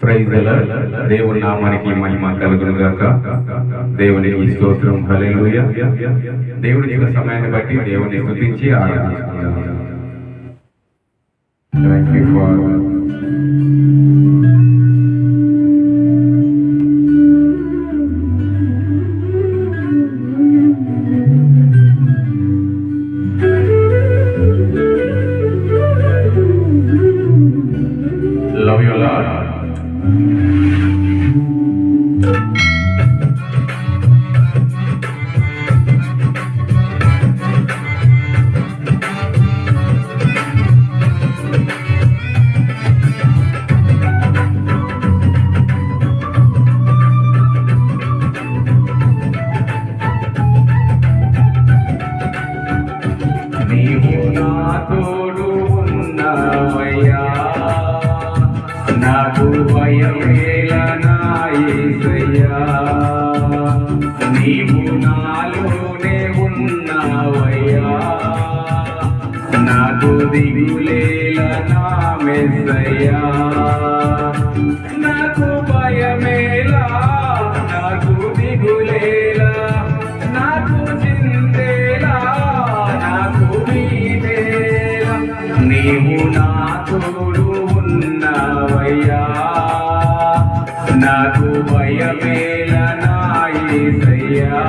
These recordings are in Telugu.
Praise the lord. దేవుని నామానికి మహిమ కలుగును గాక. దేవునికి స్తోత్రం. హల్లెలూయా. దేవుని యొక్క సమయాన్ని బట్టి దేవుని స్తుతించి ఆరాధిస్తున్నాము. Thank you father. Love you, Lord. నీవు నా తోడు ఉన్నవయ్యా, నాకు భయమేలా యేసయ్యా. నీవు నాలోనే ఉన్నవయ్యా, నాకు దిగులేలా నా మెస్సయ్యా. నాకు భయమేలా, నాకు దిగులేలా, నాకు చింతేలా, నాకు భీతేలా. నీవు నా తోడు ఉన్నవయ్యా, నాకు భయమేలా నా యేసయ్యా.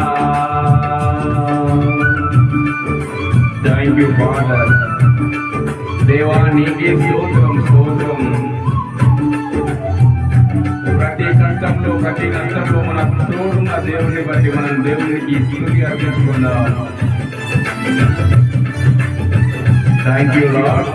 Thank you father. దేవా నీకే స్తోత్రం, స్తోత్రం. ప్రతి కష్టంలో మన తోడున్న దేవుని బట్టి మనం దేవునికి స్తుతి అర్పించుకుందాం. Thank you Lord.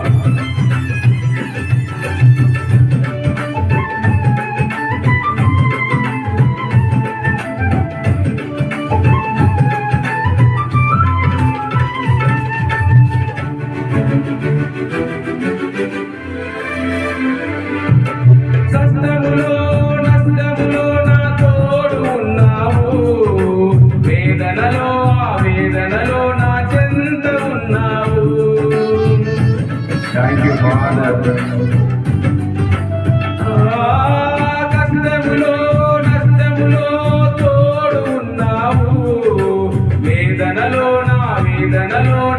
నష్టములో నా తోడు ఉన్నావు, వేదనలో నా చెంత ఉన్నావు. Thank you father. నష్టములో తోడు ఉన్నావు, వేదనలో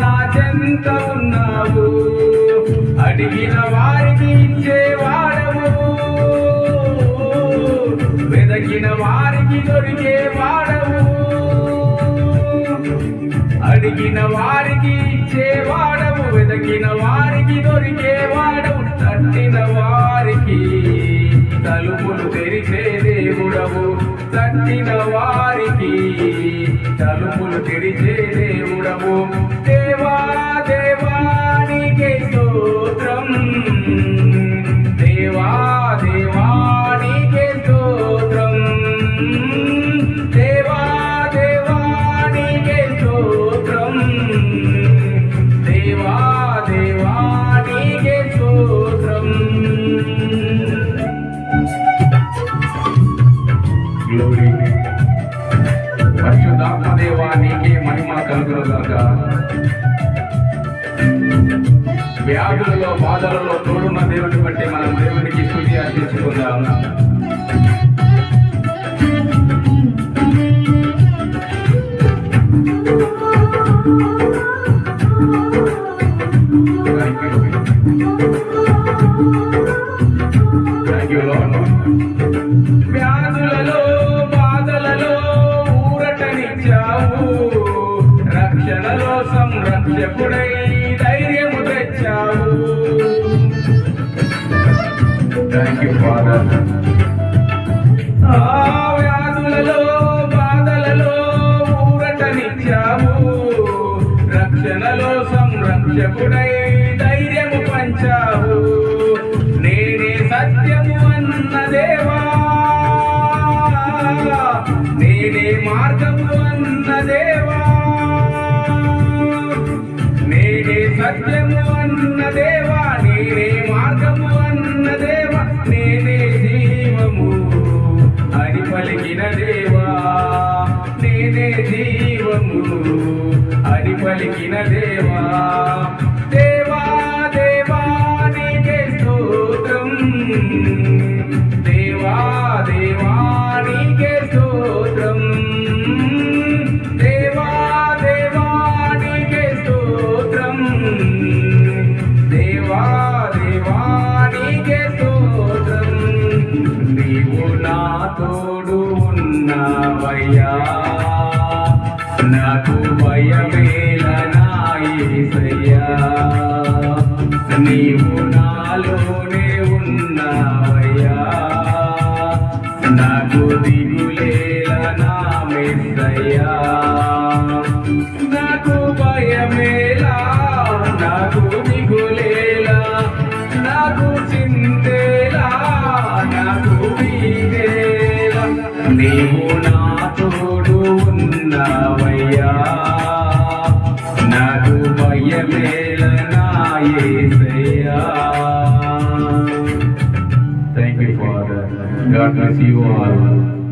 నా చెంత ఉన్నావు. అడిగిన వారికి ఇచ్చేవాడవు, వెదకిన వారికి దొరికేవాడవు. అడిగిన వారికి ఇచ్చేవాడవు, వెదకిన వారికి దొరికేవాడవు. తట్టిన వారికి తలుపులు తెరిచే దేవుడవు, తట్టిన వారికి తలుపులు తెరిచే దేవుడవు. దేవా దేవా నీకే స్తోత్రం, దేవా దేవా నీకే స్తోత్రం, దేవా దేవా నీకే స్తోత్రం, దేవా దేవా నీకే స్తోత్రం. గ్లోరీ. పరిశుద్ధాత్మ దేవా నీకే మహిమ కలుగును గాక. వ్యాధులలో బాధలలో తోడున్న దేవుని బట్టి మనం దేవునికి స్తుతి అర్పించుకుందాం. Thank you Lord. వ్యాధులలో బాధలలో ఊరటనిచ్చావు, రక్షణలో సంరక్షకుడై ధైర్యము తెచ్చావు. Thank you father. వ్యాధులలో బాధలలో ఊరటనిచ్చావు, రక్షణలో సంరక్షకుడై ధైర్యము పంచావు. నేనే సత్యము అన్న దేవా, నేనే మార్గము అన్న దేవా, నేనే సత్యము అన్న దేవా, నేనే మార్గము అన్న దేవా, నేనే జీవము అని పలికిన దేవా, నేనే జీవము అని పలికిన దేవా. దేవా దేవా నీకే స్తోత్రం, దేవా దేవా దేవా నీకే స్తోత్రం. నీవు నా తోడు ఉన్నావయ్యా, నాకు భయమేల నా యేసయ్యా. నీవు నాలోనే ఉన్నావయ్యా, నాకు దిగులేల నా మెస్సయ్యా. నాకు భయమేలా, నాకు దిగులేలా, నాకు చింతేలా, నాకు వీడేలా. నీవు నా తోడు ఉన్నావయ్యా, నాకు భయమేల నా యేసయ్యా. Thank you, Father. God bless you all.